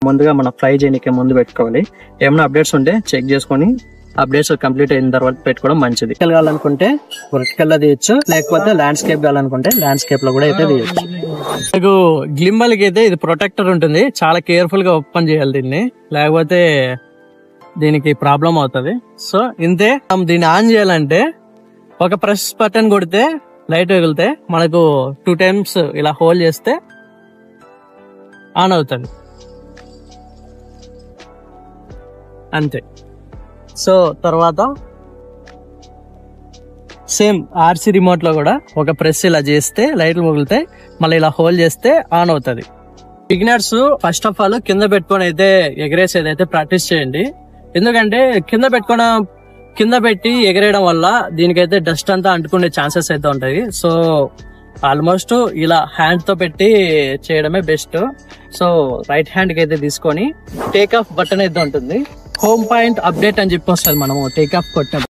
ముందుగా మనం ఫ్లై చేయడానికి ముందు పెట్టుకోవాలి. ఏమైనా అప్డేట్స్ ఉంటే చెక్ చేసుకొని అప్డేట్స్ కంప్లీట్ అయిన తర్వాత పెట్టుకోవడం మంచిది. కావాలనుకుంటే వర్టికల్ లో తీయచ్చు, లేకపోతే ల్యాండ్స్కేప్ కావాలనుకుంటే ల్యాండ్స్కేప్ లో కూడా అయితే తీయచ్చు. మీకు గ్లింబల్ కి అయితే ఇది ప్రొటెక్టర్ ఉంటుంది, చాలా కేర్ఫుల్ గా ఓపెన్ చేయాలి దీన్ని, లేకపోతే దీనికి ప్రాబ్లం అవుతుంది. సో ఇంతే. మనం దీన్ని ఆన్ చేయాలంటే ఒక ప్రెస్ బటన్ కొడితే లైట్ వెలిగితే మనకు 2 times ఇలా హోల్డ్ చేస్తే ఆన్ అవుతుంది అంతే. సో తర్వాత సేమ్ ఆర్సీ రిమోట్ లో కూడా ఒక ప్రెస్ ఇలా చేస్తే లైట్లు మొగులుతాయి, మళ్ళీ ఇలా హోల్డ్ చేస్తే ఆన్ అవుతుంది. బిగినర్స్ ఫస్ట్ ఆఫ్ ఆల్ కింద పెట్టుకొని అయితే ఎగరేసేది అయితే ప్రాక్టీస్ చేయండి. ఎందుకంటే కింద పెట్టి ఎగరేయడం వల్ల దీనికైతే డస్ట్ అంతా అంటుకునే ఛాన్సెస్ అయితే ఉంటాయి. సో ఆల్మోస్ట్ ఇలా హ్యాండ్ తో పెట్టి చేయడమే బెస్ట్. సో రైట్ హ్యాండ్ కి అయితే తీసుకొని టేక్ ఆఫ్ బటన్ అయితే ఉంటుంది, హోమ్ పాయింట్ అప్డేట్ అని చెప్పి వస్తుంది మనము టేక్ ఆఫ్ కొట్టిన